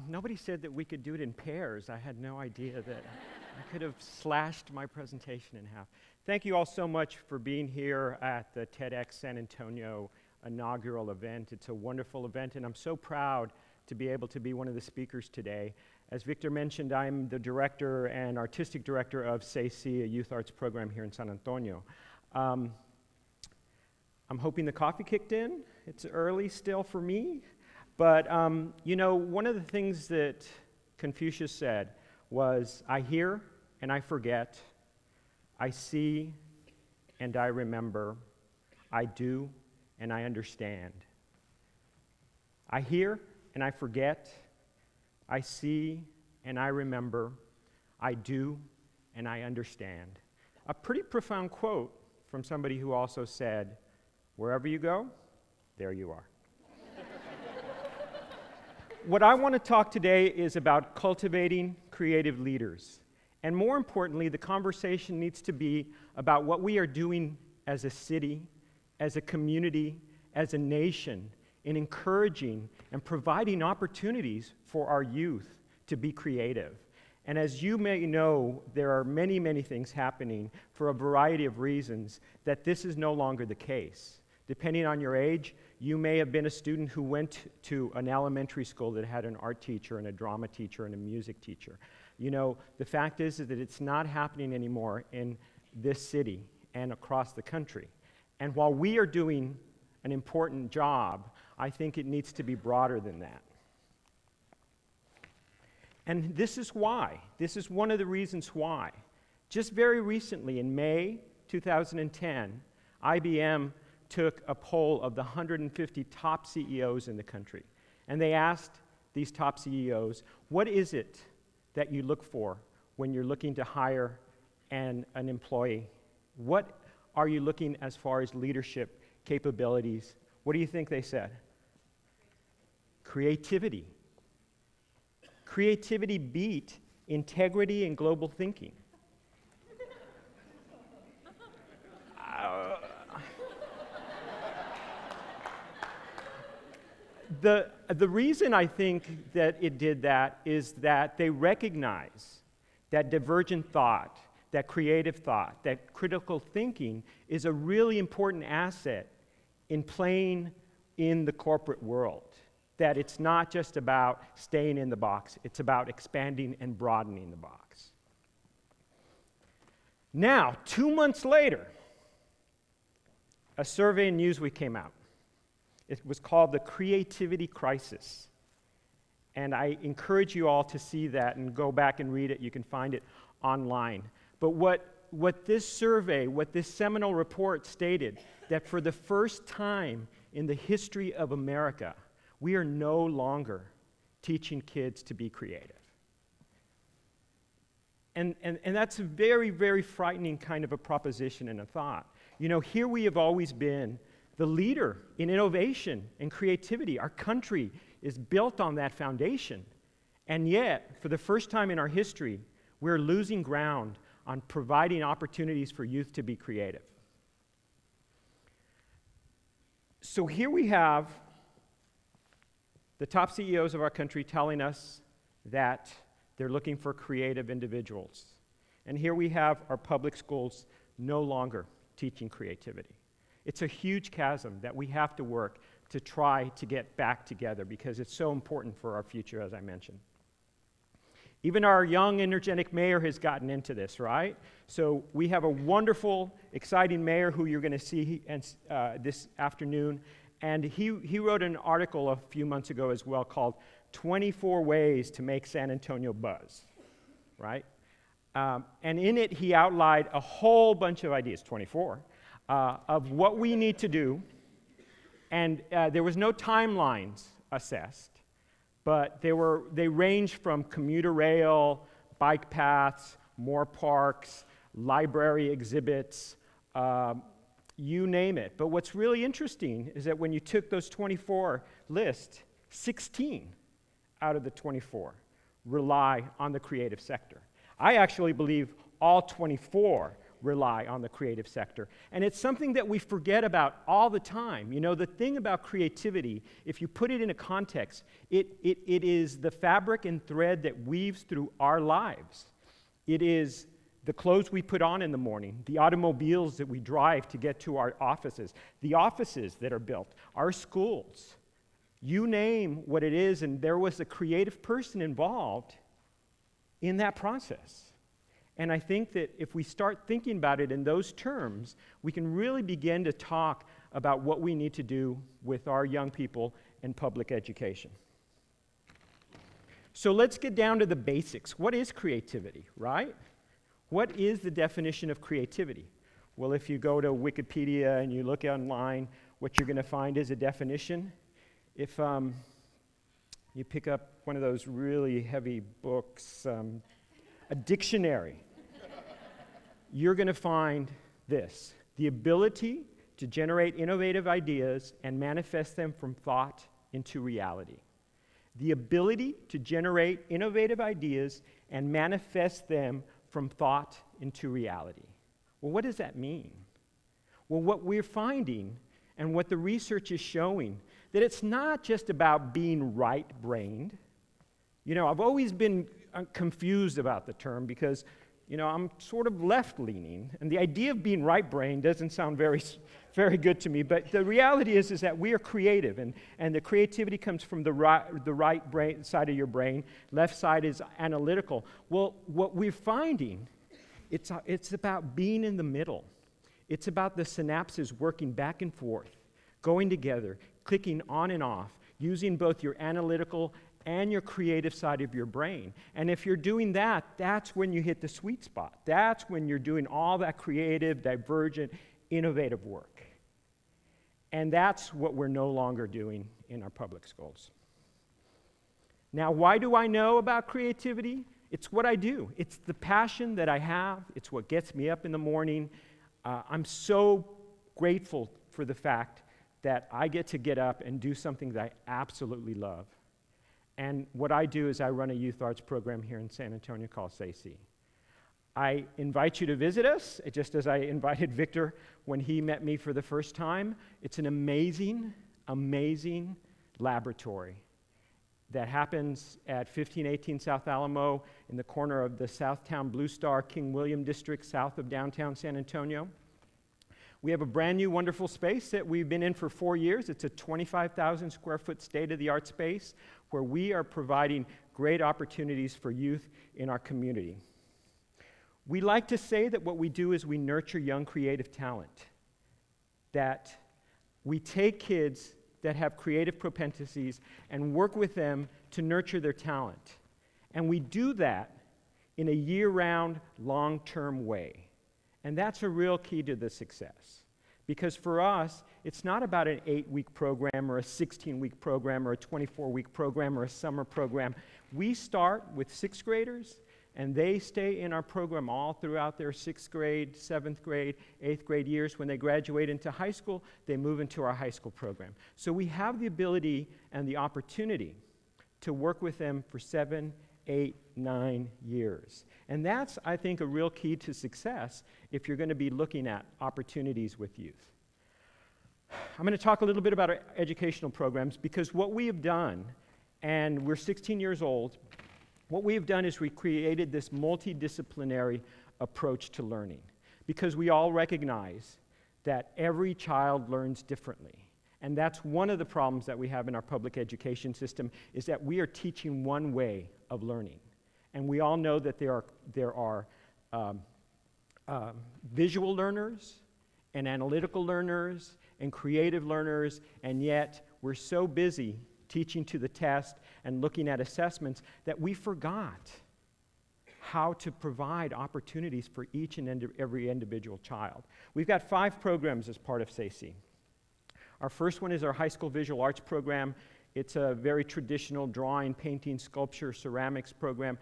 Nobody said that we could do it in pairs. I had no idea that I could have slashed my presentation in half. Thank you all so much for being here at the TEDx San Antonio inaugural event. It's a wonderful event, and I'm so proud to be able to be one of the speakers today. As Victor mentioned, I'm the director and artistic director of SEIC, a youth arts program here in San Antonio. I'm hoping the coffee kicked in. It's early still for me. But, you know, one of the things that Confucius said was, I hear and I forget, I see and I remember, I do and I understand. I hear and I forget, I see and I remember, I do and I understand. A pretty profound quote from somebody who also said, wherever you go, there you are. What I want to talk today is about cultivating creative leaders. And more importantly, the conversation needs to be about what we are doing as a city, as a community, as a nation, in encouraging and providing opportunities for our youth to be creative. And as you may know, there are many, many things happening for a variety of reasons that this is no longer the case. Depending on your age, you may have been a student who went to an elementary school that had an art teacher and a drama teacher and a music teacher. You know, the fact is that it's not happening anymore in this city and across the country. And while we are doing an important job, I think it needs to be broader than that. And this is why. This is one of the reasons why. Just very recently, in May 2010, IBM took a poll of the 150 top CEOs in the country. And they asked these top CEOs, what is it that you look for when you're looking to hire an employee? What are you looking as far as leadership capabilities? What do you think they said? Creativity. Creativity beat integrity and global thinking. The reason I think that it did that is that they recognize that divergent thought, that creative thought, that critical thinking is a really important asset in playing in the corporate world. That it's not just about staying in the box, it's about expanding and broadening the box. Now, 2 months later, a survey in Newsweek came out. It was called the Creativity Crisis. And I encourage you all to see that and go back and read it. You can find it online. But what this survey, what this seminal report stated, that for the first time in the history of America, we are no longer teaching kids to be creative. And that's a very, very frightening kind of a proposition and a thought. You know, here we have always been the leader in innovation and creativity. Our country is built on that foundation. And yet, for the first time in our history, we're losing ground on providing opportunities for youth to be creative. So here we have the top CEOs of our country telling us that they're looking for creative individuals. And here we have our public schools no longer teaching creativity. It's a huge chasm that we have to work to try to get back together because it's so important for our future, as I mentioned. Even our young, energetic mayor has gotten into this, right? So we have a wonderful, exciting mayor who you're going to see this afternoon. And he wrote an article a few months ago as well called 24 Ways to Make San Antonio Buzz, right? And in it, he outlined a whole bunch of ideas, 24, of what we need to do. And there was no timelines assessed, but they ranged from commuter rail, bike paths, more parks, library exhibits, you name it. But what's really interesting is that when you took those 24 lists, 16 out of the 24 rely on the creative sector. I actually believe all 24 rely on the creative sector. And it's something that we forget about all the time. You know, the thing about creativity, if you put it in a context, it is the fabric and thread that weaves through our lives. It is the clothes we put on in the morning, the automobiles that we drive to get to our offices, the offices that are built, our schools. You name what it is, and there was a creative person involved in that process. And I think that if we start thinking about it in those terms, we can really begin to talk about what we need to do with our young people in public education. So let's get down to the basics. What is creativity, right? What is the definition of creativity? Well, if you go to Wikipedia and you look online, what you're going to find is a definition. If you pick up one of those really heavy books, a dictionary, you're going to find this: the ability to generate innovative ideas and manifest them from thought into reality. The ability to generate innovative ideas and manifest them from thought into reality. Well, what does that mean? Well, what we're finding and what the research is showing, that it's not just about being right-brained. You know, I've always been confused about the term because, you know, I'm sort of left-leaning, and the idea of being right-brained doesn't sound very good to me, but the reality is that we are creative, and the creativity comes from the right brain side of your brain, left side is analytical. Well, what we're finding, it's about being in the middle. It's about the synapses working back and forth, going together, clicking on and off, using both your analytical and your creative side of your brain. And if you're doing that, that's when you hit the sweet spot. That's when you're doing all that creative, divergent, innovative work. And that's what we're no longer doing in our public schools. Now, why do I know about creativity? It's what I do. It's the passion that I have. It's what gets me up in the morning. I'm so grateful for the fact that I get up and do something that I absolutely love. And what I do is I run a youth arts program here in San Antonio called SAC. I invite you to visit us, just as I invited Victor when he met me for the first time. It's an amazing, amazing laboratory that happens at 1518 South Alamo in the corner of the Southtown Blue Star King William District south of downtown San Antonio. We have a brand new wonderful space that we've been in for 4 years. It's a 25,000 square foot state-of-the-art space where we are providing great opportunities for youth in our community. We like to say that what we do is we nurture young creative talent, that we take kids that have creative propensities and work with them to nurture their talent. And we do that in a year-round, long-term way. And that's a real key to the success. Because for us, it's not about an 8-week program or a 16-week program or a 24-week program or a summer program. We start with 6th graders, and they stay in our program all throughout their 6th grade, 7th grade, 8th grade years. When they graduate into high school, they move into our high school program. So we have the ability and the opportunity to work with them for 7, 8, 9 years. And that's, I think, a real key to success if you're going to be looking at opportunities with youth. I'm going to talk a little bit about our educational programs because what we have done, and we're 16 years old, what we have done is we created this multidisciplinary approach to learning because we all recognize that every child learns differently. And that's one of the problems that we have in our public education system is that we are teaching one way of learning. And we all know that there are visual learners and analytical learners and creative learners, and yet we're so busy teaching to the test and looking at assessments that we forgot how to provide opportunities for each and every individual child. We've got 5 programs as part of SAC. Our first one is our high school visual arts program. It's a very traditional drawing, painting, sculpture, ceramics program.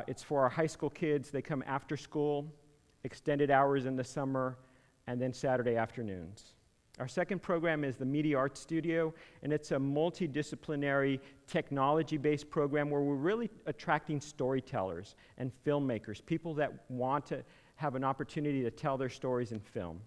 It's for our high school kids. They come after school, extended hours in the summer, and then Saturday afternoons. Our second program is the Media Arts Studio, and it's a multidisciplinary, technology-based program where we're really attracting storytellers and filmmakers, people that want to have an opportunity to tell their stories in film.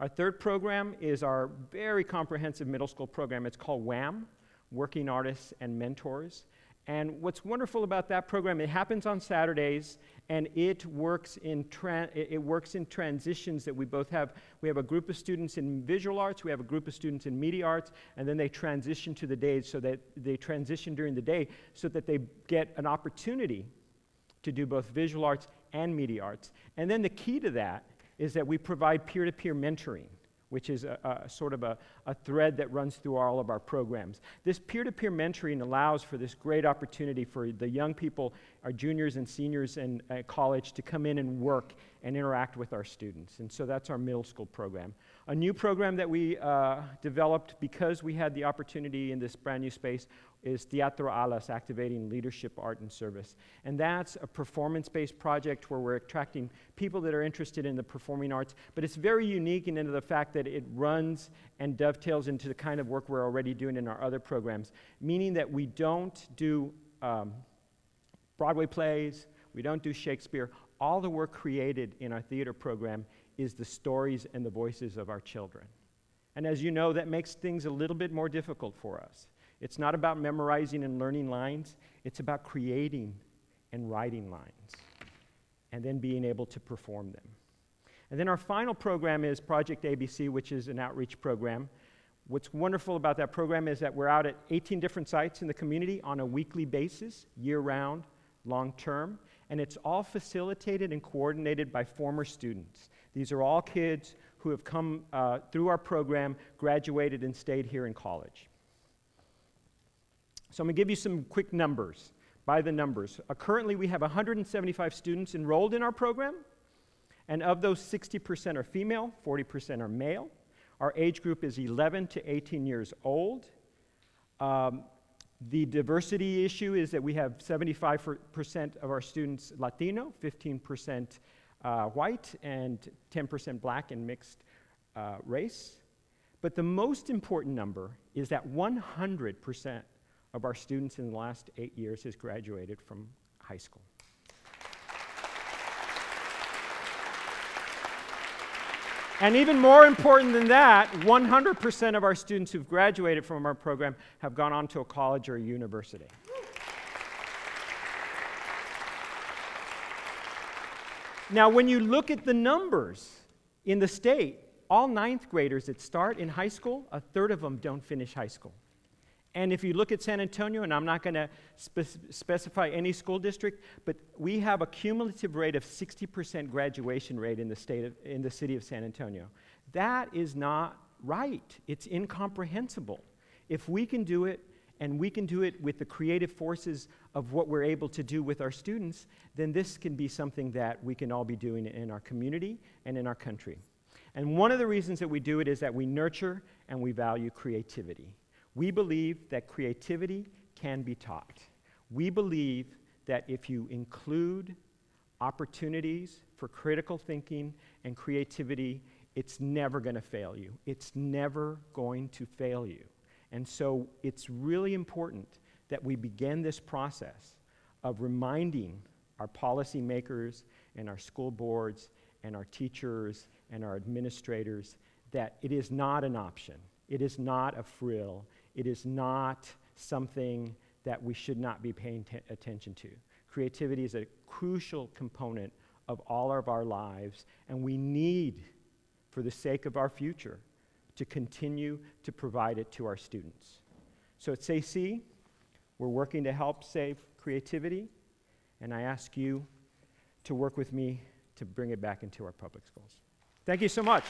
Our third program is our very comprehensive middle school program. It's called WAM, Working Artists and Mentors. And what's wonderful about that program, it happens on Saturdays, and it works in transitions that we both have. We have a group of students in visual arts, we have a group of students in media arts, and then they transition to the days so that they transition during the day so that they get an opportunity to do both visual arts and media arts. And then the key to that is that we provide peer-to-peer mentoring, which is a sort of a thread that runs through all of our programs. This peer-to-peer mentoring allows for this great opportunity for the young people, our juniors and seniors in college, to come in and work and interact with our students. And so that's our middle school program. A new program that we developed because we had the opportunity in this brand new space is Teatro Alas, Activating Leadership, Art, and Service. And that's a performance-based project where we're attracting people that are interested in the performing arts, but it's very unique in the fact that it runs and dovetails into the kind of work we're already doing in our other programs, meaning that we don't do Broadway plays, we don't do Shakespeare. All the work created in our theater program is the stories and the voices of our children. And as you know, that makes things a little bit more difficult for us. It's not about memorizing and learning lines, it's about creating and writing lines, and then being able to perform them. And then our final program is Project ABC, which is an outreach program. What's wonderful about that program is that we're out at 18 different sites in the community on a weekly basis, year-round, long-term, and it's all facilitated and coordinated by former students. These are all kids who have come through our program, graduated, and stayed here in college. So I'm going to give you some quick numbers, by the numbers. Currently, we have 175 students enrolled in our program, and of those, 60% are female, 40% are male. Our age group is 11 to 18 years old. The diversity issue is that we have 75% of our students Latino, 15% white, and 10% black and mixed race. But the most important number is that 100% of our students in the last 8 years has graduated from high school. And even more important than that, 100% of our students who've graduated from our program have gone on to a college or a university. Now, when you look at the numbers in the state, all ninth graders that start in high school, a third of them don't finish high school. And if you look at San Antonio, and I'm not going to specify any school district, but we have a cumulative rate of 60% graduation rate in the city of San Antonio. That is not right. It's incomprehensible. If we can do it, and we can do it with the creative forces of what we're able to do with our students, then this can be something that we can all be doing in our community and in our country. And one of the reasons that we do it is that we nurture and we value creativity. We believe that creativity can be taught. We believe that if you include opportunities for critical thinking and creativity, it's never going to fail you. It's never going to fail you. And so it's really important that we begin this process of reminding our policymakers and our school boards and our teachers and our administrators that it is not an option. It is not a frill. It is not something that we should not be paying attention to. Creativity is a crucial component of all of our lives, and we need, for the sake of our future, to continue to provide it to our students. So at SAC, we're working to help save creativity, and I ask you to work with me to bring it back into our public schools. Thank you so much.